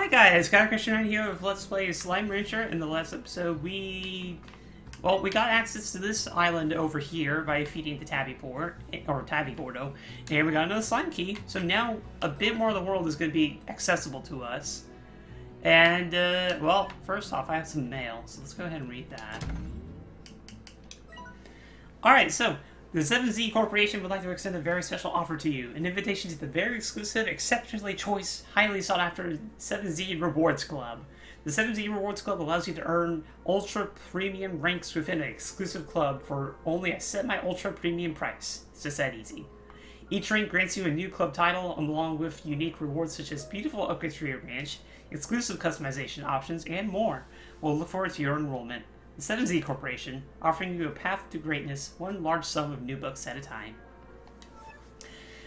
Hi guys, Christian here with Let's Play Slime Rancher. In the last episode, we got access to this island over here by feeding the Tabby Gordo, and we got another slime key. So now a bit more of the world is going to be accessible to us. And well, first off, I have some mail, so let's go ahead and read that. All right, so the 7Z Corporation would like to extend a very special offer to you. An invitation to the very exclusive, exceptionally choice, highly sought after 7Z Rewards Club. The 7Z Rewards Club allows you to earn ultra premium ranks within an exclusive club for only a semi-ultra premium price. It's just that easy. Each rank grants you a new club title along with unique rewards such as beautiful upgrades for your ranch, exclusive customization options, and more. We'll look forward to your enrollment. The 7Z Corporation, offering you a path to greatness, one large sum of new books at a time.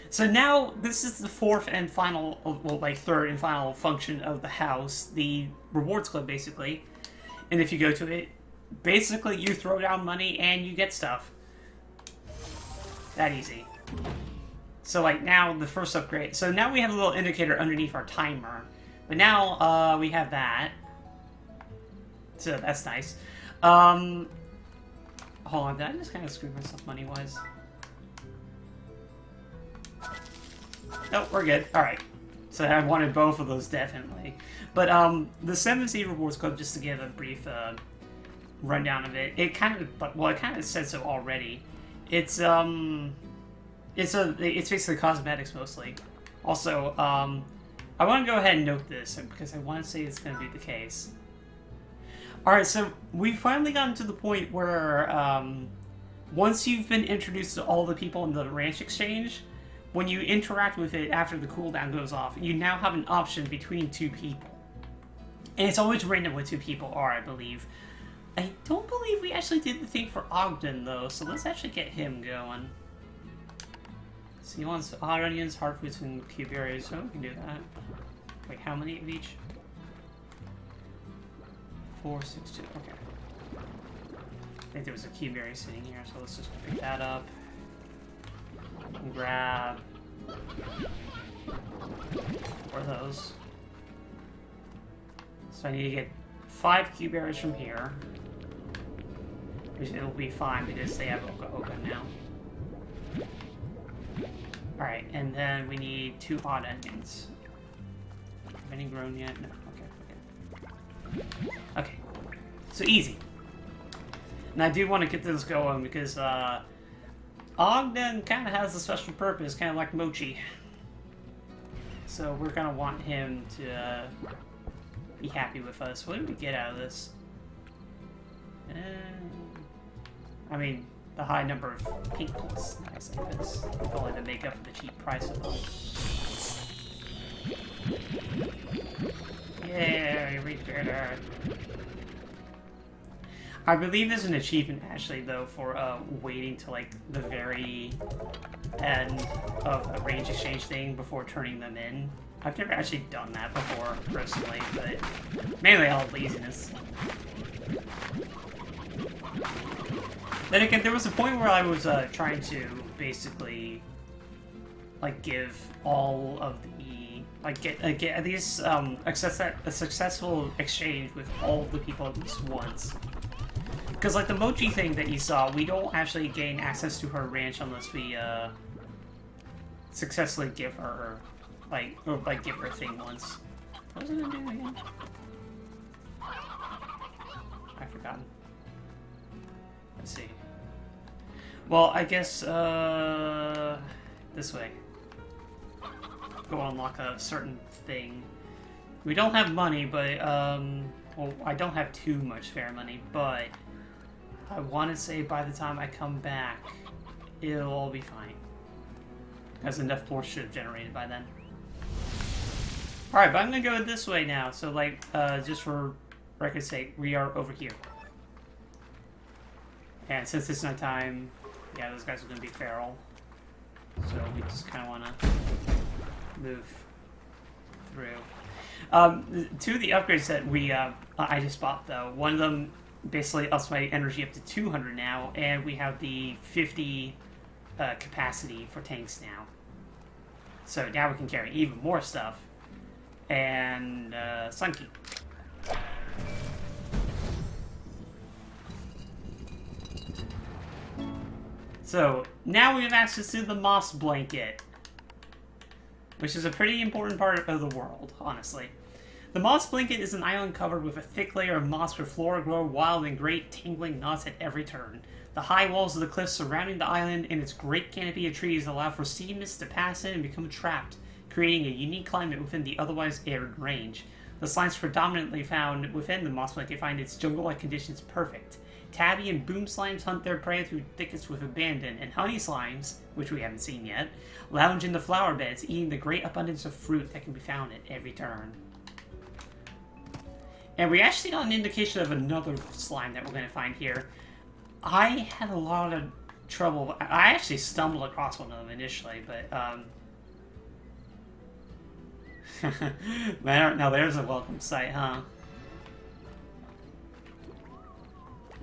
So now, this is the fourth and final, well, like third and final function of the house, the rewards club, basically. And if you go to it, basically you throw down money and you get stuff. That easy. So like now, the first upgrade. So now we have a little indicator underneath our timer. But now, we have that. So that's nice. Hold on, did I just kind of screw myself money-wise? Oh, we're good. Alright. So I wanted both of those, definitely. But, the 7Z Rewards Club, just to give a brief, rundown of it, it kind of said so already. It's basically cosmetics, mostly. Also, I want to go ahead and note this, because I want to say it's going to be the case. Alright, so we've finally gotten to the point where, once you've been introduced to all the people in the ranch exchange, when you interact with it after the cooldown goes off, you now have an option between two people. And it's always random what two people are, I believe. I don't believe we actually did the thing for Ogden, though, so let's actually get him going. So he wants hot onions, hard foods, and cube berries, so we can do that. Wait, how many of each? 4, 6, 2, okay. I think there was a key berry sitting here, so let's just pick that up. And grab 4 of those. So I need to get 5 key berries from here. Which it'll be fine because they have Oka now. Alright, and then we need 2 odd onions. Have any grown yet? No. Okay, so easy. And I do want to get this going because Ogden kind of has a special purpose, kind of like Mochi. So we're going to want him to be happy with us. What did we get out of this? I mean, the high number of pink ones. Nice, I guess. Only to make up for the cheap price of them. Yay, returner. I believe there's an achievement, actually, though, for waiting to, like, the very end of a range exchange thing before turning them in. I've never actually done that before, personally, but mainly all laziness. Then again, there was a point where I was trying to basically, like, give all of the get at least a successful exchange with all of the people at least once. Because like the Mochi thing that you saw, we don't actually gain access to her ranch unless we successfully give her give her a thing once. What was I gonna do again? I've forgotten. Let's see. Well, I guess this way. Go unlock a certain thing. We don't have money, but, well, I don't have too much fair money, but I want to say by the time I come back, it'll all be fine. Because enough force should have generated by then. Alright, but I'm going to go this way now, so, like, just for record's sake, we are over here. And since it's night time, yeah, those guys are going to be feral. So we just kind of want to move through. Two of the upgrades that I just bought, though, one of them basically ups my energy up to 200 now, and we have the 50 capacity for tanks now. So now we can carry even more stuff. And Sun Key. So, now we have access to the Moths Blanket, which is a pretty important part of the world, honestly. The Moths Blanket is an island covered with a thick layer of moss where flora grow wild and great tangling knots at every turn. The high walls of the cliffs surrounding the island and its great canopy of trees allow for sea mists to pass in and become trapped, creating a unique climate within the otherwise arid range. The slimes predominantly found within the Moths Blanket find its jungle-like conditions perfect. Tabby and boom slimes hunt their prey through thickets with abandon, and honey slimes, which we haven't seen yet, lounge in the flower beds, eating the great abundance of fruit that can be found at every turn. And we actually got an indication of another slime that we're going to find here. I had a lot of trouble. I actually stumbled across one of them initially, but now there's a welcome sight, huh?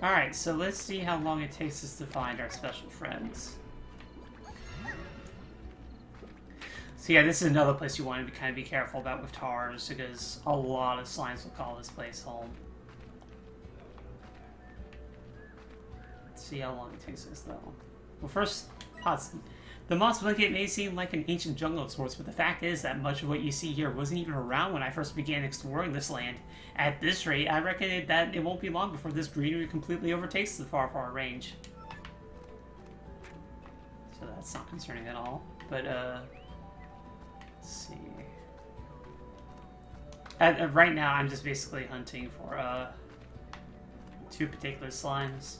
Alright, so let's see how long it takes us to find our special friends. So yeah, this is another place you want to kind of be careful about with tars, because a lot of slimes will call this place home. Let's see how long it takes us, though. Well, first, the Moths Blanket may seem like an ancient jungle of sorts, but the fact is that much of what you see here wasn't even around when I first began exploring this land. At this rate, I reckon that it won't be long before this greenery completely overtakes the far, far range. So that's not concerning at all, but, let's see. Right now, I'm just basically hunting for, two particular slimes.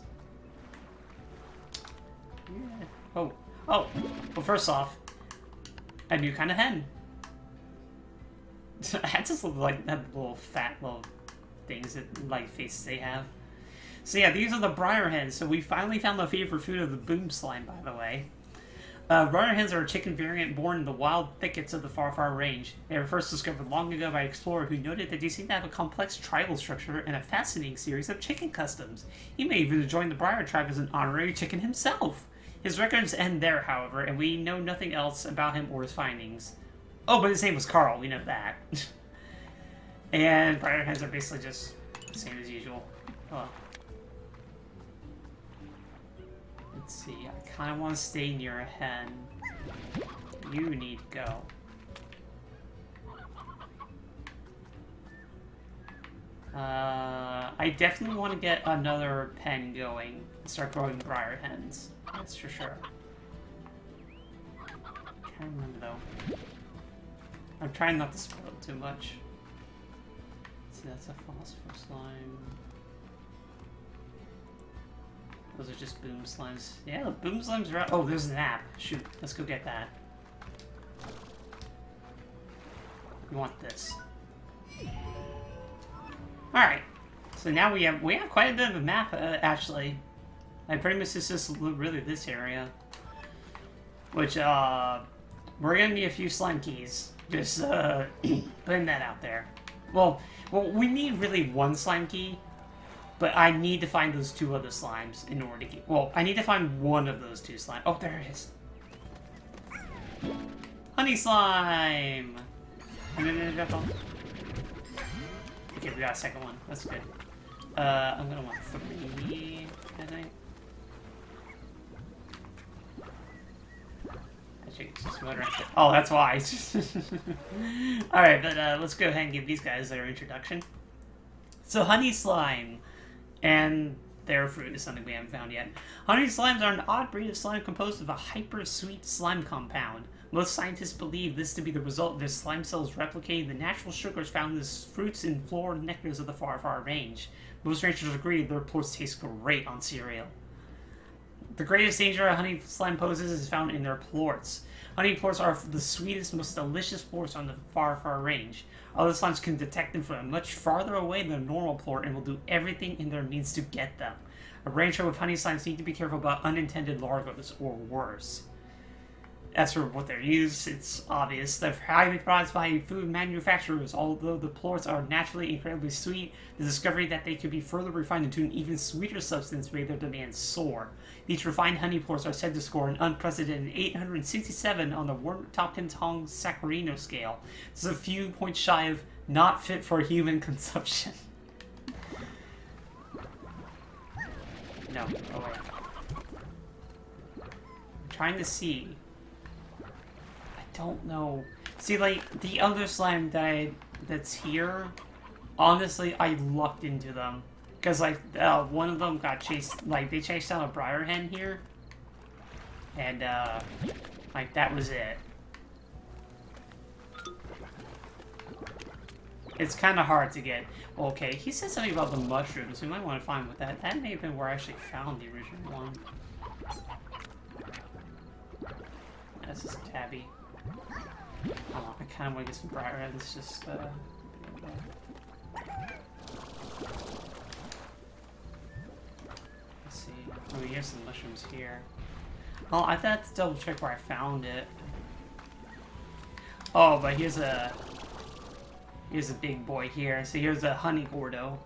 Yeah. Oh, well, first off, a new kind of hen. I just look like that little fat little things that, like, faces they have. So yeah, these are the briar hens. So we finally found the favorite food of the boom slime, by the way. Briar hens are a chicken variant born in the wild thickets of the far, far range. They were first discovered long ago by an explorer who noted that they seem to have a complex tribal structure and a fascinating series of chicken customs. He may even have joined the briar tribe as an honorary chicken himself. His records end there, however, and we know nothing else about him or his findings. Oh, but his name was Carl, we know that. And briar hens are basically just the same as usual. Oh. Let's see, I kind of want to stay near a hen. You need to go. I definitely want to get another pen going and start growing briar hens. That's for sure. Can't remember though. I'm trying not to spoil it too much. See, that's a phosphor slime. Those are just boom slimes. Yeah, the boom slimes are out. Oh, there's an app. Shoot, let's go get that. We want this. Alright. So now we have quite a bit of a map, actually. Like, pretty much it's just really this area. Which, we're gonna need a few slime keys. Just, putting that out there. Well, we need really one slime key. But I need to find those two other slimes in order to get... Well, I need to find one of those two slimes. Oh, there it is. Honey slime! Okay, we got a second one. That's good. I'm gonna want 3, I think. Actually, it's just motor. Oh, that's why. Alright, but let's go ahead and give these guys their introduction. So, honey slime. And their fruit is something we haven't found yet. Honey slimes are an odd breed of slime composed of a hyper-sweet slime compound. Most scientists believe this to be the result of their slime cells replicating the natural sugars found in the fruits and floral nectars of the far, far range. Most ranchers agree their plorts taste great on cereal. The greatest danger a honey slime poses is found in their plorts. Honey plorts are the sweetest, most delicious plorts on the far, far range. Other slimes can detect them from much farther away than a normal plort and will do everything in their means to get them. A rancher with honey slimes need to be careful about unintended larvas or worse. As for what they're used, it's obvious. They're highly prized by food manufacturers. Although the plorts are naturally incredibly sweet, the discovery that they could be further refined into an even sweeter substance made their demand soar. These refined honey plorts are said to score an unprecedented 867 on the Warm-Top-Kintong-Saccharino scale. This is a few points shy of not fit for human consumption. No, oh wait. I'm trying to see. Don't know. See, like, the other slime that's here, honestly, I lucked into them. Because, like, one of them got chased, like, they chased down a briar hen here. And, like, that was it. It's kind of hard to get. Okay, he said something about the mushrooms. We might want to find what that may have been where I actually found the original one. That's just a tabby. I kind of want to get some briar heads, just, let's see. Oh, we have some mushrooms here. Oh, I thought to double check where I found it. Oh, but here's a big boy here. So here's a honey Gordo.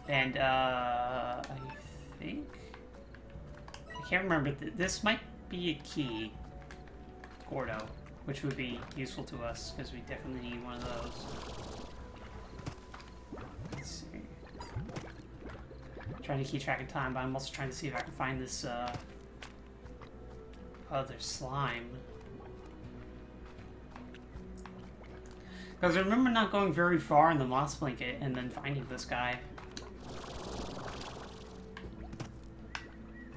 And, I think... I can't remember. This might be a key Gordo, which would be useful to us, because we definitely need one of those. Let's see. I'm trying to keep track of time, but I'm also trying to see if I can find this, other slime. Because I remember not going very far in the Moths Blanket and then finding this guy.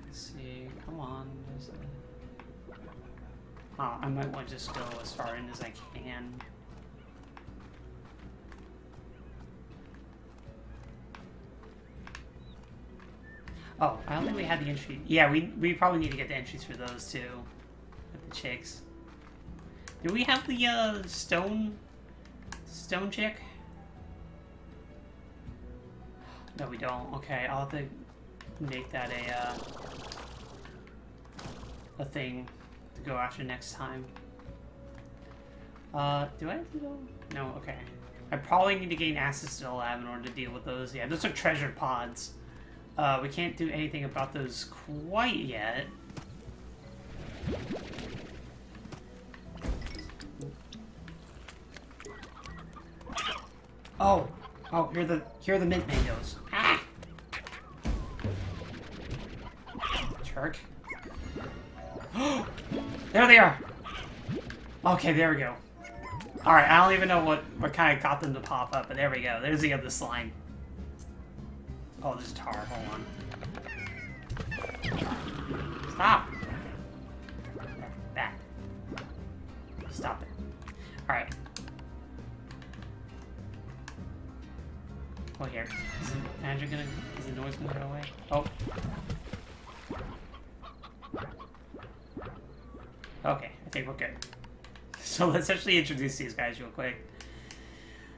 Let's see, come on. Oh, I might want to just go as far in as I can. Oh, I don't think we had the entry. Yeah, we probably need to get the entries for those too. With the chicks. Do we have the stone chick? No, we don't. Okay, I'll have to make that a thing to go after next time. Do I have to go? No, okay. I probably need to gain access to the lab in order to deal with those. Yeah, those are treasure pods. We can't do anything about those quite yet. Oh, here are the mint mangoes. Ah! Jerk. There they are. Okay, there we go. All right, I don't even know what kind of got them to pop up, but there we go. There's the other slime. Oh, there's tar. Hold on. Stop. Back. Stop it. All right. Oh, here. Is the noise gonna go away? Oh. Okay, I think we're good. So let's actually introduce these guys real quick.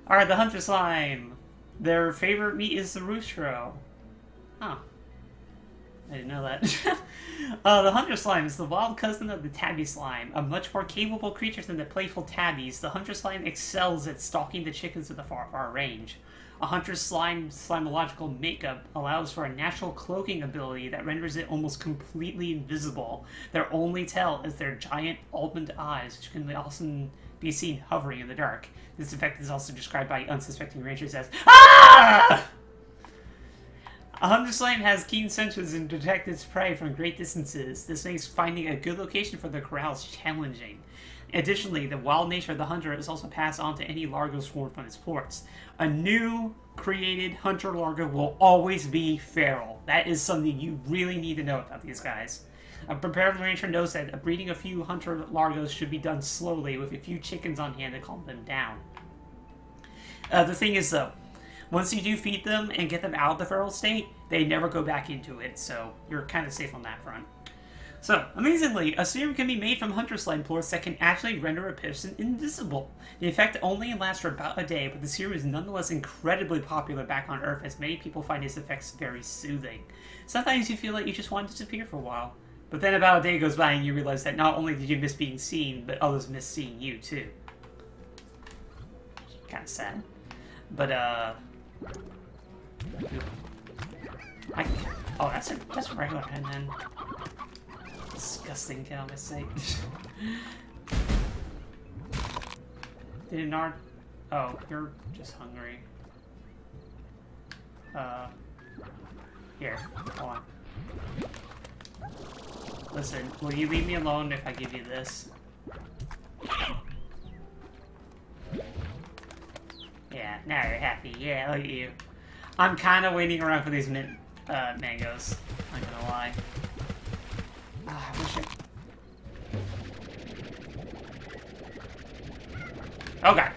Alright, the hunter slime. Their favorite meat is the roostro. Huh. I didn't know that. The hunter slime is the wild cousin of the tabby slime. A much more capable creature than the playful tabbies, the hunter slime excels at stalking the chickens at the far range. A hunter slime's slimological makeup allows for a natural cloaking ability that renders it almost completely invisible. Their only tell is their giant almond eyes, which can often be seen hovering in the dark. This effect is also described by unsuspecting rangers as "Ah!" A hunter slime has keen senses and detects its prey from great distances. This makes finding a good location for the corrals challenging. Additionally, the wild nature of the hunter is also passed on to any largos formed from its ports. A new created hunter largo will always be feral. That is something you really need to know about these guys. A prepared ranger knows that breeding a few hunter largos should be done slowly with a few chickens on hand to calm them down. The thing is though, once you do feed them and get them out of the feral state, they never go back into it, so you're kind of safe on that front. So, amazingly, a serum can be made from hunter slime plorts that can actually render a person invisible. The effect only lasts for about a day, but the serum is nonetheless incredibly popular back on Earth, as many people find its effects very soothing. Sometimes you feel like you just want to disappear for a while, But then about a day goes by and you realize that not only did you miss being seen, but others miss seeing you too. Kind of sad. But oh, that's a regular pen then. Disgusting, get on my sake. Did it not? Oh, you're just hungry. Here, hold on. Listen, will you leave me alone if I give you this? Yeah, now you're happy. Yeah, look at you. I'm kind of waiting around for these mangoes. I'm not gonna lie. I wish I... Oh god.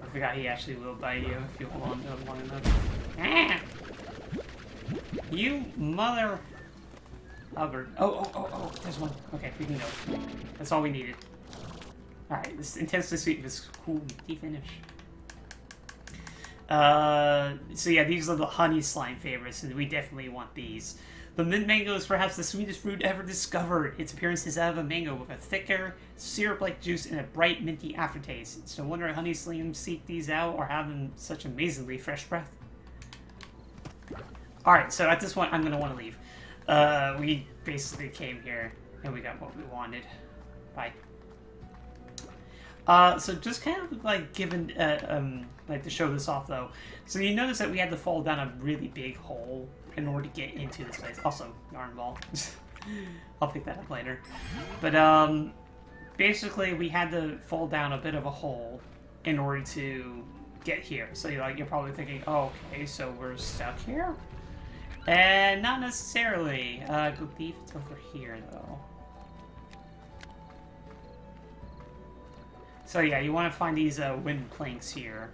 I forgot he actually will bite you if you hold on to him long enough. Ah! You mother... Hubbard. Oh, there's one. Okay, we can go. That's all we needed. Alright, this intensely sweet was cool finish. So yeah, these are the honey slime favorites, and we definitely want these. The mint mango is perhaps the sweetest fruit ever discovered. Its appearance is that of a mango with a thicker, syrup-like juice and a bright, minty aftertaste. It's no wonder honey slimes seek these out or have them such amazingly fresh breath. Alright, so at this point, I'm going to want to leave. We basically came here, and we got what we wanted. Bye. So just kind of like given, like to show this off though. So you notice that we had to fall down a really big hole in order to get into this place. Also, yarn ball. I'll pick that up later. But basically we had to fall down a bit of a hole in order to get here. So you're probably thinking, oh, okay, so we're stuck here? And not necessarily. I believe it's over here though. So yeah, you want to find these wooden planks here.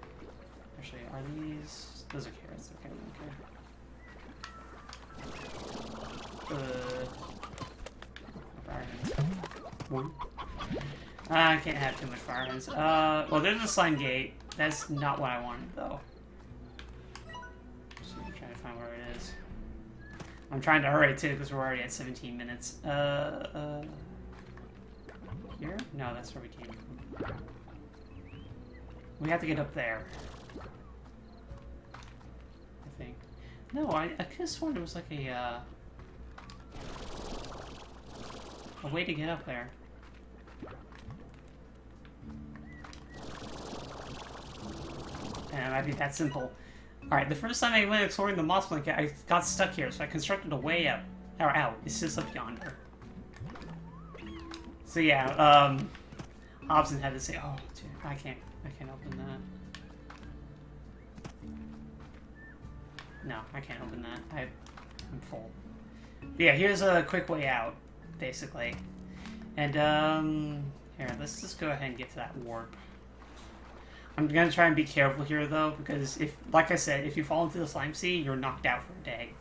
Actually, are these... Those are carrots. Okay, okay. I can't have too much fire hands. Well, there's a slime gate. That's not what I wanted, though. So I'm trying to find where it is. I'm trying to hurry, too, because we're already at 17 minutes. Here? No, that's where we came from. We have to get up there. I think. No, I could have sworn there was like a way to get up there. And it might be that simple. Alright, the first time I went exploring the Moths Blanket, I got stuck here, so I constructed a way up. Or out. It's just up yonder. So yeah, Hobson had to say, oh, dude, I can't open that. No, I can't open that. I'm full. But yeah, here's a quick way out, basically. And, here, let's just go ahead and get to that warp. I'm gonna try and be careful here, though, because like I said, if you fall into the slime sea, you're knocked out for a day.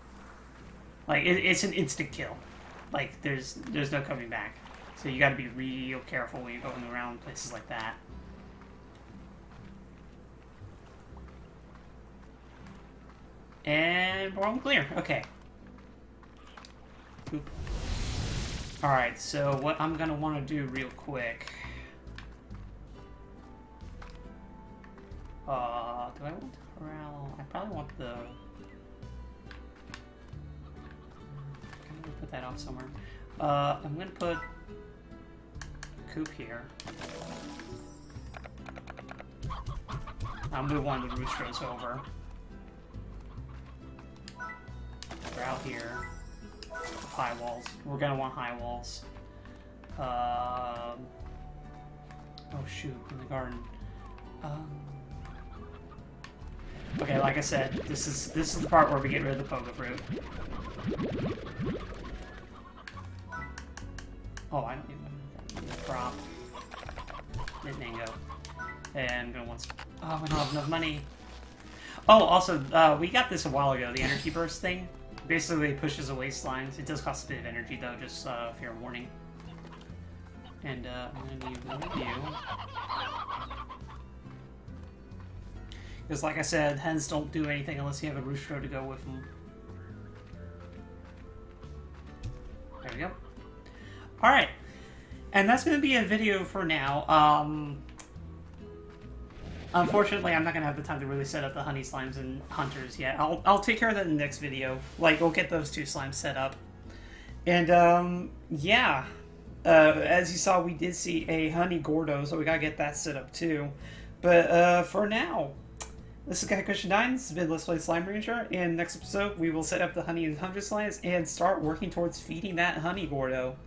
Like, it's an instant kill. Like, there's no coming back. So you gotta be real careful when you're going around places like that. And we're all clear. Okay. Oop. Alright, so what I'm gonna want to do real quick. Do I want the corral? I probably want the... I'm gonna put that off somewhere. I'm gonna put coop here. I'll move one of the roosters over. Corral here. High walls. We're gonna want high walls. Oh shoot, in the garden. Okay, like I said, this is the part where we get rid of the pogo fruit. Oh, I don't even crop. Mint mango. And I'm gonna want some... Oh, we don't have enough money. Oh, also, we got this a while ago, the energy burst thing. Basically, it pushes away slimes. It does cost a bit of energy, though, just fair warning. And, I'm gonna need one of you. Because like I said, hens don't do anything unless you have a rooster to go with them. There we go. Alright. And that's going to be a video for now. Unfortunately, I'm not going to have the time to really set up the honey slimes and hunters yet. I'll take care of that in the next video. Like, we'll get those 2 slimes set up. And, yeah. As you saw, we did see a honey Gordo, so we got to get that set up too. But, for now, this is Guy Christian 9. This has been Let's Play Slime Ranger. And next episode, we will set up the honey and hunter slimes and start working towards feeding that honey Gordo.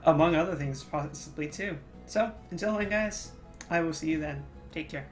Among other things, possibly too. So, until then, guys, I will see you then. Take care.